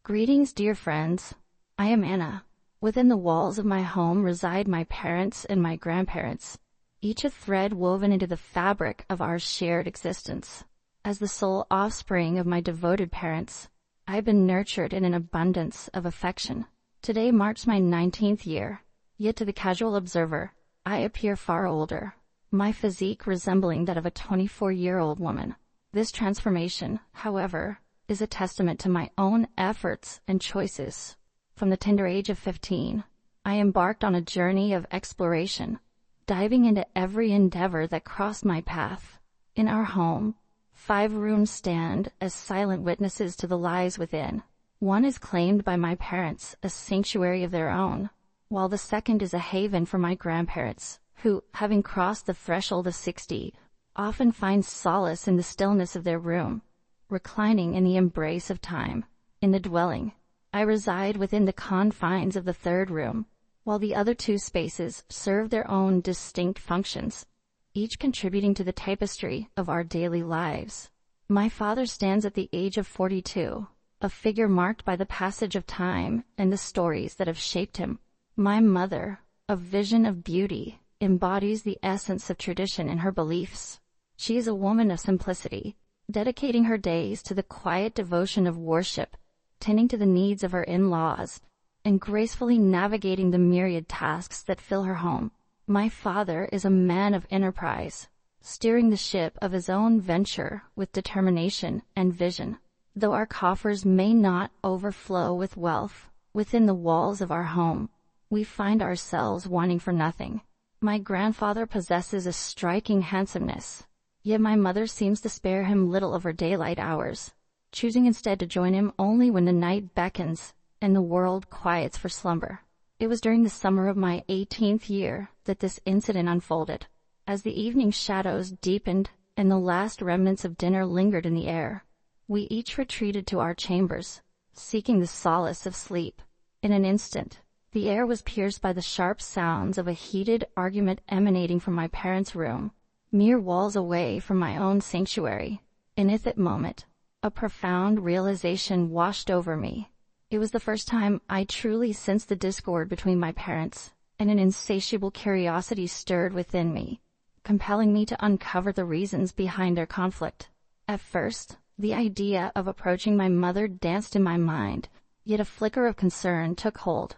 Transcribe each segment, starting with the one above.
Greetings, dear friends. I am Anna. Within the walls of my home reside my parents and my grandparents, each a thread woven into the fabric of our shared existence. As the sole offspring of my devoted parents, I have been nurtured in an abundance of affection. Today marks my 19th year, yet to the casual observer, I appear far older, my physique resembling that of a 24-year-old woman. This transformation, however, is a testament to my own efforts and choices. From the tender age of 15, I embarked on a journey of exploration, diving into every endeavor that crossed my path. In our home, 5 rooms stand as silent witnesses to the lives within. One is claimed by my parents, a sanctuary of their own, while the second is a haven for my grandparents, who, having crossed the threshold of 60, often find solace in the stillness of their room, reclining in the embrace of time. In the dwelling, I reside within the confines of the third room, while the other 2 spaces serve their own distinct functions, each contributing to the tapestry of our daily lives. My father stands at the age of 42, a figure marked by the passage of time and the stories that have shaped him. My mother, a vision of beauty, embodies the essence of tradition in her beliefs. She is a woman of simplicity, dedicating her days to the quiet devotion of worship, tending to the needs of her in-laws, and gracefully navigating the myriad tasks that fill her home. My father is a man of enterprise, steering the ship of his own venture with determination and vision. Though our coffers may not overflow with wealth, within the walls of our home, we find ourselves wanting for nothing. My grandfather possesses a striking handsomeness, yet my mother seems to spare him little of her daylight hours, choosing instead to join him only when the night beckons and the world quiets for slumber. It was during the summer of my 18th year that this incident unfolded. As the evening shadows deepened and the last remnants of dinner lingered in the air, we each retreated to our chambers, seeking the solace of sleep. In an instant, the air was pierced by the sharp sounds of a heated argument emanating from my parents' room, mere walls away from my own sanctuary. And at that moment, a profound realization washed over me. It was the first time I truly sensed the discord between my parents, and an insatiable curiosity stirred within me, compelling me to uncover the reasons behind their conflict. At first, the idea of approaching my mother danced in my mind, yet a flicker of concern took hold.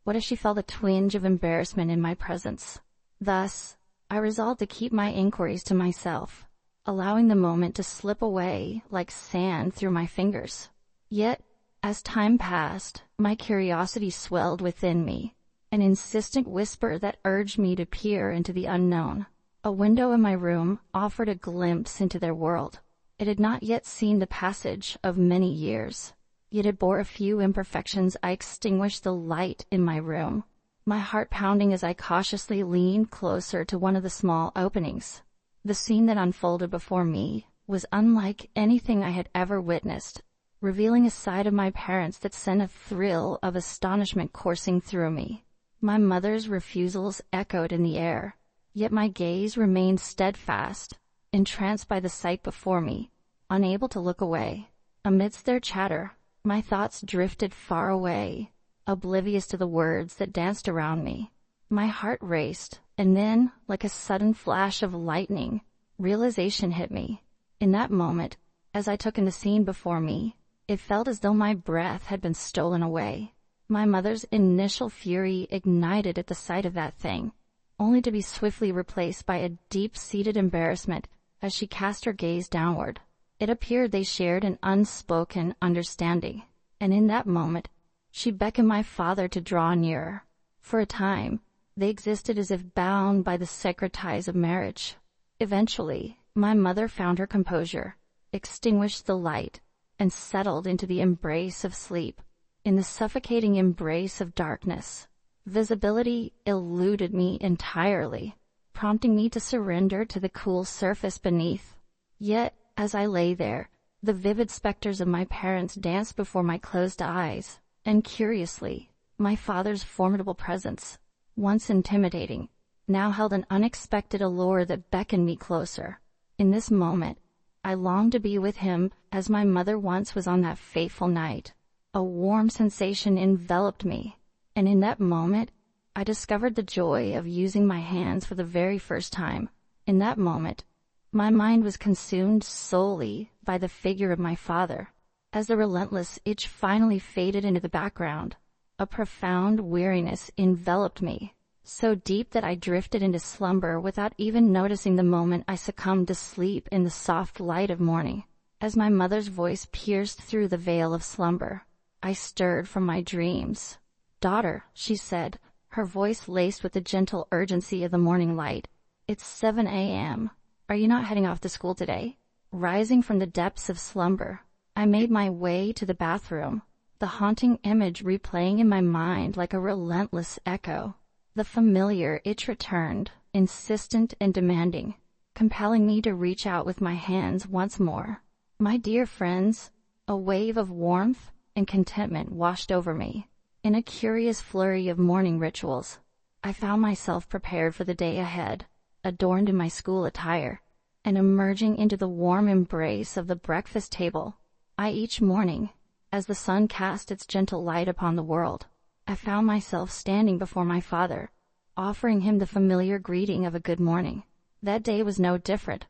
What if she felt a twinge of embarrassment in my presence? Thus, I resolved to keep my inquiries to myself, allowing the moment to slip away like sand through my fingers. Yet, as time passed, my curiosity swelled within me, an insistent whisper that urged me to peer into the unknown. A window in my room offered a glimpse into their world. It had not yet seen the passage of many years, yet it bore a few imperfections. I extinguished the light in my room, my heart pounding as I cautiously leaned closer to one of the small openings. The scene that unfolded before me was unlike anything I had ever witnessed, revealing a side of my parents that sent a thrill of astonishment coursing through me. My mother's refusals echoed in the air, yet my gaze remained steadfast, entranced by the sight before me, unable to look away. Amidst their chatter, my thoughts drifted far away, oblivious to the words that danced around me. My heart raced, and then, like a sudden flash of lightning, realization hit me. In that moment, as I took in the scene before me, it felt as though my breath had been stolen away. My mother's initial fury ignited at the sight of that thing, only to be swiftly replaced by a deep-seated embarrassment as she cast her gaze downward. It appeared they shared an unspoken understanding, and in that moment, she beckoned my father to draw nearer. For a time, they existed as if bound by the sacred ties of marriage. Eventually, my mother found her composure, extinguished the light, and settled into the embrace of sleep. In the suffocating embrace of darkness, visibility eluded me entirely, prompting me to surrender to the cool surface beneath. Yet, as I lay there, the vivid specters of my parents danced before my closed eyes, and curiously, my father's formidable presence, once intimidating, now held an unexpected allure that beckoned me closer. In this moment, I longed to be with him as my mother once was on that fateful night. A warm sensation enveloped me, and in that moment, I discovered the joy of using my hands for the very first time. In that moment, my mind was consumed solely by the figure of my father. As the relentless itch finally faded into the background, a profound weariness enveloped me, so deep that I drifted into slumber without even noticing the moment I succumbed to sleep in the soft light of morning. As my mother's voice pierced through the veil of slumber, I stirred from my dreams. "Daughter," she said, her voice laced with the gentle urgency of the morning light. "It's 7 a.m. Are you not heading off to school today?" Rising from the depths of slumber, I made my way to the bathroom, the haunting image replaying in my mind like a relentless echo. The familiar itch returned, insistent and demanding, compelling me to reach out with my hands once more. My dear friends, a wave of warmth and contentment washed over me. In a curious flurry of morning rituals, I found myself prepared for the day ahead, adorned in my school attire, and emerging into the warm embrace of the breakfast table. Each morning, as the sun cast its gentle light upon the world, I found myself standing before my father, offering him the familiar greeting of a good morning. That day was no different.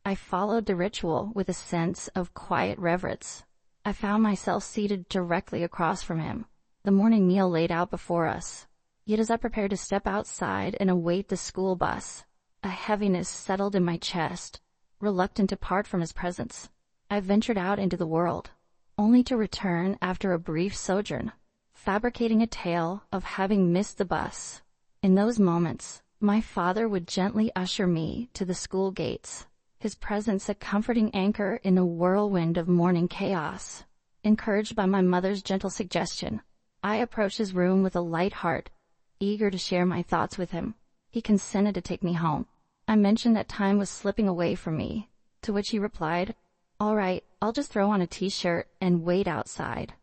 I followed the ritual with a sense of quiet reverence. I found myself seated directly across from him, the morning meal laid out before us. Yet as I prepared to step outside and await the school bus, a heaviness settled in my chest. Reluctant to part from his presence, I ventured out into the world, only to return after a brief sojourn, fabricating a tale of having missed the bus. In those moments, my father would gently usher me to the school gates, his presence a comforting anchor in a whirlwind of morning chaos. Encouraged by my mother's gentle suggestion, I approached his room with a light heart, eager to share my thoughts with him. He consented to take me home. I mentioned that time was slipping away from me, to which he replied, "All right, I'll just throw on a t-shirt and wait outside."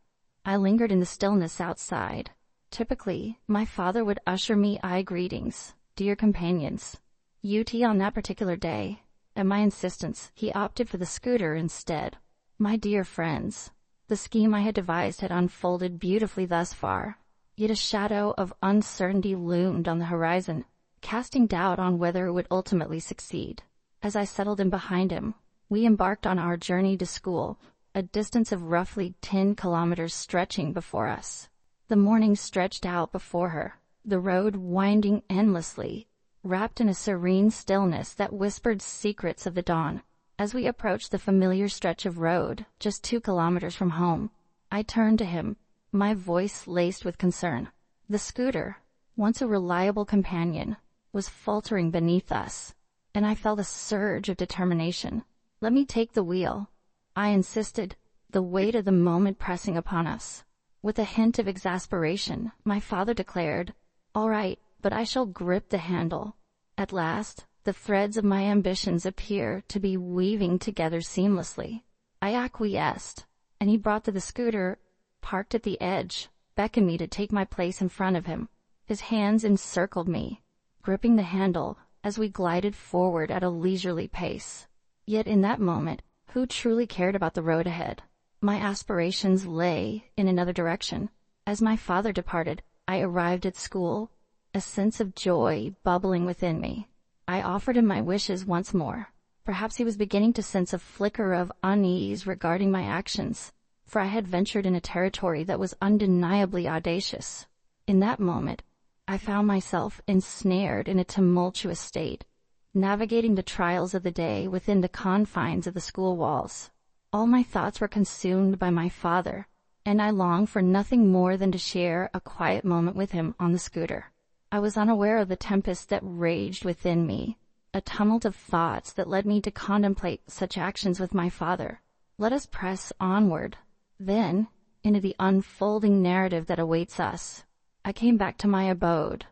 I lingered in the stillness outside. Typically, my father would usher me greetings, "Dear companions." On that particular day, at my insistence, he opted for the scooter instead. "My dear friends." The scheme I had devised had unfolded beautifully thus far, yet a shadow of uncertainty loomed on the horizon, casting doubt on whether it would ultimately succeed. As I settled in behind him, we embarked on our journey to school, a distance of roughly 10 kilometers stretching before us. The morning stretched out before her, the road winding endlessly, wrapped in a serene stillness that whispered secrets of the dawn. As we approached the familiar stretch of road, just 2 kilometers from home, I turned to him, my voice laced with concern. The scooter, once a reliable companion, was faltering beneath us, and I felt a surge of determination. "Let me take the wheel," I insisted, the weight of the moment pressing upon us. With a hint of exasperation, my father declared, "All right, but I shall grip the handle." At last, the threads of my ambitions appear to be weaving together seamlessly. I acquiesced, and he brought to the scooter, parked at the edge, beckoned me to take my place in front of him. His hands encircled me, gripping the handle as we glided forward at a leisurely pace. Yet in that moment, who truly cared about the road ahead? My aspirations lay in another direction. As my father departed, I arrived at school, a sense of joy bubbling within me. I offered him my wishes once more. Perhaps he was beginning to sense a flicker of unease regarding my actions, for I had ventured in a territory that was undeniably audacious. In that moment, I found myself ensnared in a tumultuous state, navigating the trials of the day within the confines of the school walls. All my thoughts were consumed by my father, and I longed for nothing more than to share a quiet moment with him on the scooter. I was unaware of the tempest that raged within me, a tumult of thoughts that led me to contemplate such actions with my father. Let us press onward, then, into the unfolding narrative that awaits us. I came back to my abode,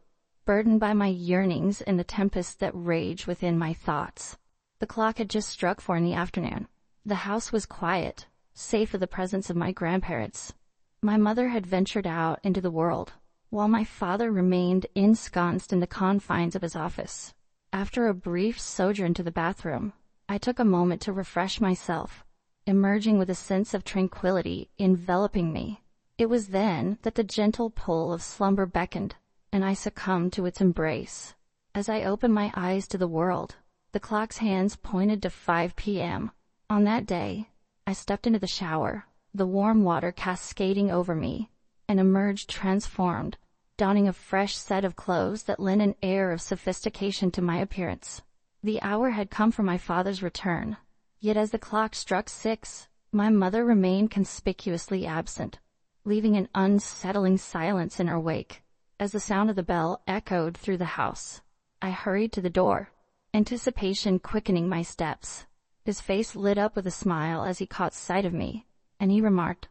burdened by my yearnings and the tempest that raged within my thoughts. The clock had just struck 4 in the afternoon. The house was quiet, save for the presence of my grandparents. My mother had ventured out into the world, while my father remained ensconced in the confines of his office. After a brief sojourn to the bathroom, I took a moment to refresh myself, emerging with a sense of tranquility enveloping me. It was then that the gentle pull of slumber beckoned, and I succumbed to its embrace. As I opened my eyes to the world, the clock's hands pointed to 5 p.m. On that day, I stepped into the shower, the warm water cascading over me, and emerged transformed, donning a fresh set of clothes that lent an air of sophistication to my appearance. The hour had come for my father's return, yet as the clock struck 6, my mother remained conspicuously absent, leaving an unsettling silence in her wake. As the sound of the bell echoed through the house, I hurried to the door, anticipation quickening my steps. His face lit up with a smile as he caught sight of me, and he remarked,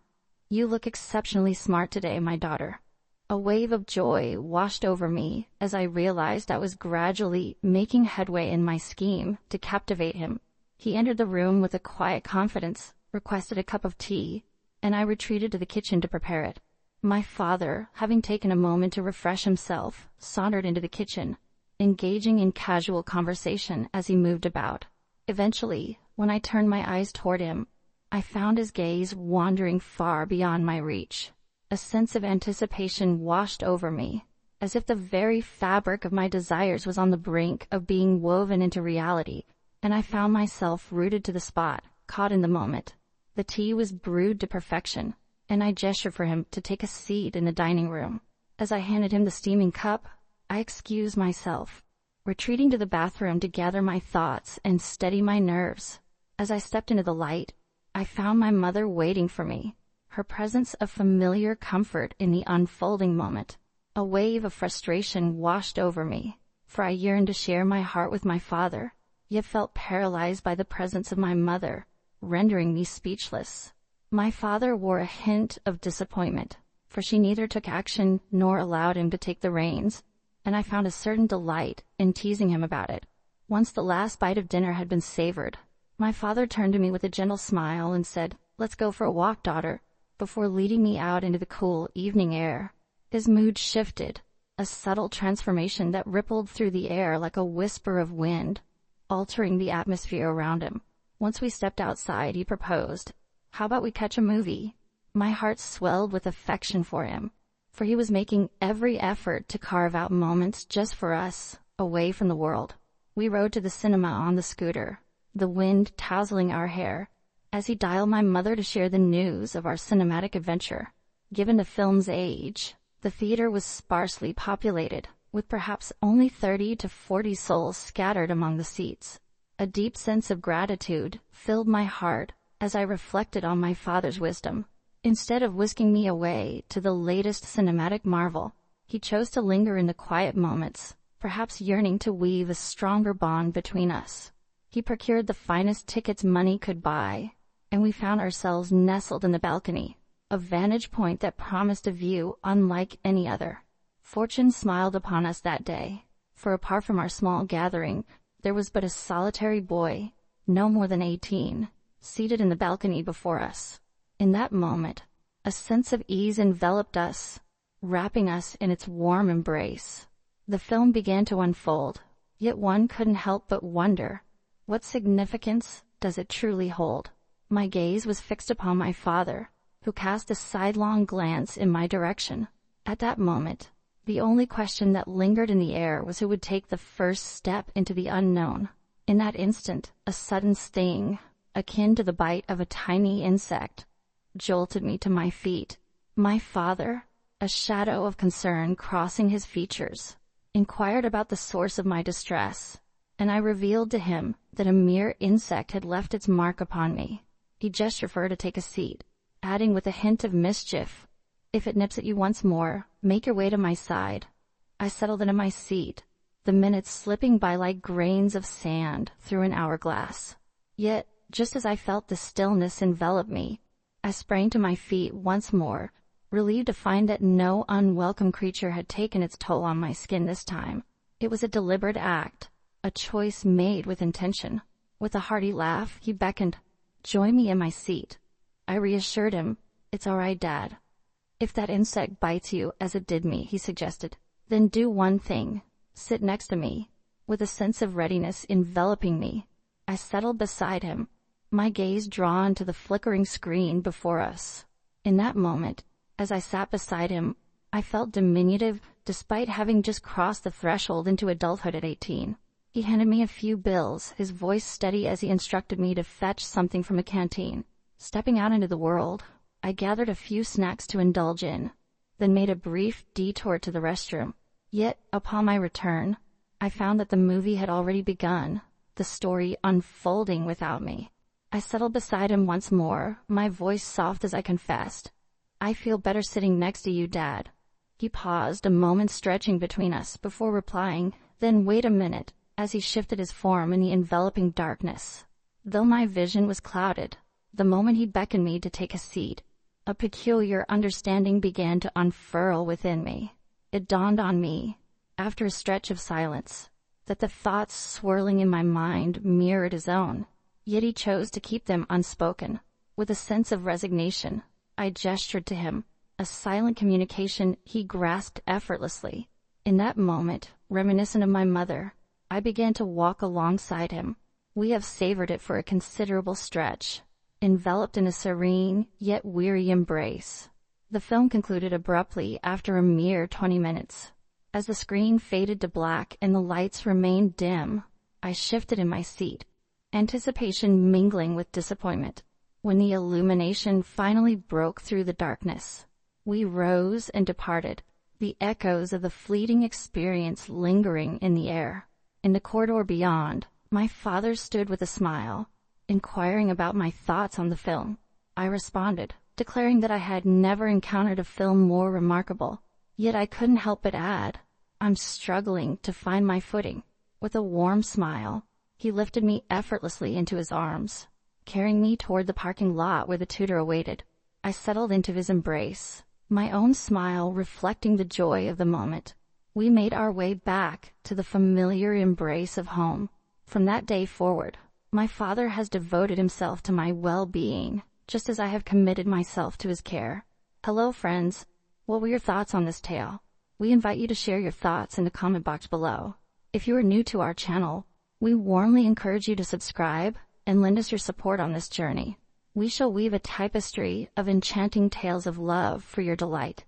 "You look exceptionally smart today, my daughter." A wave of joy washed over me as I realized I was gradually making headway in my scheme to captivate him. He entered the room with a quiet confidence, requested a cup of tea, and I retreated to the kitchen to prepare it. My father, having taken a moment to refresh himself, sauntered into the kitchen, engaging in casual conversation as he moved about. Eventually, when I turned my eyes toward him, I found his gaze wandering far beyond my reach. A sense of anticipation washed over me, as if the very fabric of my desires was on the brink of being woven into reality, and I found myself rooted to the spot, caught in the moment. The tea was brewed to perfection, and I gestured for him to take a seat in the dining room. As I handed him the steaming cup, I excused myself, retreating to the bathroom to gather my thoughts and steady my nerves. As I stepped into the light, I found my mother waiting for me, her presence a familiar comfort in the unfolding moment. A wave of frustration washed over me, for I yearned to share my heart with my father, yet felt paralyzed by the presence of my mother, rendering me speechless. My father wore a hint of disappointment, for she neither took action nor allowed him to take the reins, and I found a certain delight in teasing him about it. Once the last bite of dinner had been savored, my father turned to me with a gentle smile and said, "Let's go for a walk, daughter," before leading me out into the cool evening air. His mood shifted, a subtle transformation that rippled through the air like a whisper of wind, altering the atmosphere around him. Once we stepped outside, he proposed, "How about we catch a movie?" My heart swelled with affection for him, for he was making every effort to carve out moments just for us, away from the world. We rode to the cinema on the scooter, the wind tousling our hair, as he dialed my mother to share the news of our cinematic adventure. Given the film's age, the theater was sparsely populated, with perhaps only 30 to 40 souls scattered among the seats. A deep sense of gratitude filled my heart as I reflected on my father's wisdom. Instead of whisking me away to the latest cinematic marvel, he chose to linger in the quiet moments, perhaps yearning to weave a stronger bond between us. He procured the finest tickets money could buy, and we found ourselves nestled in the balcony, a vantage point that promised a view unlike any other. Fortune smiled upon us that day, for apart from our small gathering, there was but a solitary boy, no more than 18, seated in the balcony before us. In that moment, a sense of ease enveloped us, wrapping us in its warm embrace. The film began to unfold, yet one couldn't help but wonder, what significance does it truly hold? My gaze was fixed upon my father, who cast a sidelong glance in my direction. At that moment, the only question that lingered in the air was who would take the first step into the unknown. In that instant, a sudden sting, akin to the bite of a tiny insect, jolted me to my feet. My father, a shadow of concern crossing his features, inquired about the source of my distress, and I revealed to him that a mere insect had left its mark upon me. He gestured for her to take a seat, adding with a hint of mischief, "If it nips at you once more, make your way to my side." I settled into my seat, the minutes slipping by like grains of sand through an hourglass. Yet, just as I felt the stillness envelop me, I sprang to my feet once more, relieved to find that no unwelcome creature had taken its toll on my skin this time. It was a deliberate act, a choice made with intention. With a hearty laugh, he beckoned, "Join me in my seat." I reassured him, "It's all right, Dad." "If that insect bites you as it did me," he suggested, "then do one thing, sit next to me." With a sense of readiness enveloping me, I settled beside him, my gaze drawn to the flickering screen before us. In that moment, As I sat beside him, I felt diminutive despite having just crossed the threshold into adulthood at 18. He handed me a few bills, his voice steady as he instructed me to fetch something from a canteen. Stepping out into the world, I gathered a few snacks to indulge in, then made a brief detour to the restroom. Yet, upon my return, I found that the movie had already begun, the story unfolding without me. I settled beside him once more, my voice soft as I confessed, "I feel better sitting next to you, Dad." He paused, a moment stretching between us, before replying, "Then wait a minute," as he shifted his form in the enveloping darkness. Though my vision was clouded, the moment he beckoned me to take a seat, a peculiar understanding began to unfurl within me. It dawned on me, after a stretch of silence, that the thoughts swirling in my mind mirrored his own, yet he chose to keep them unspoken. With a sense of resignation, I gestured to him, a silent communication he grasped effortlessly. In that moment, reminiscent of my mother, I began to walk alongside him. We have savored it for a considerable stretch, enveloped in a serene yet weary embrace. The film concluded abruptly after a mere 20 minutes. As the screen faded to black and the lights remained dim, I shifted in my seat, anticipation mingling with disappointment. When the illumination finally broke through the darkness, we rose and departed, the echoes of the fleeting experience lingering in the air. In the corridor beyond, my father stood with a smile, inquiring about my thoughts on the film. I responded, declaring that I had never encountered a film more remarkable. Yet I couldn't help but add, "I'm struggling to find my footing." With a warm smile, he lifted me effortlessly into his arms, carrying me toward the parking lot where the tutor awaited. I settled into his embrace, my own smile reflecting the joy of the moment. We made our way back to the familiar embrace of home. From that day forward, my father has devoted himself to my well-being, just as I have committed myself to his care. Hello, friends. What were your thoughts on this tale? We invite you to share your thoughts in the comment box below. If you are new to our channel, we warmly encourage you to subscribe and lend us your support on this journey. We shall weave a tapestry of enchanting tales of love for your delight.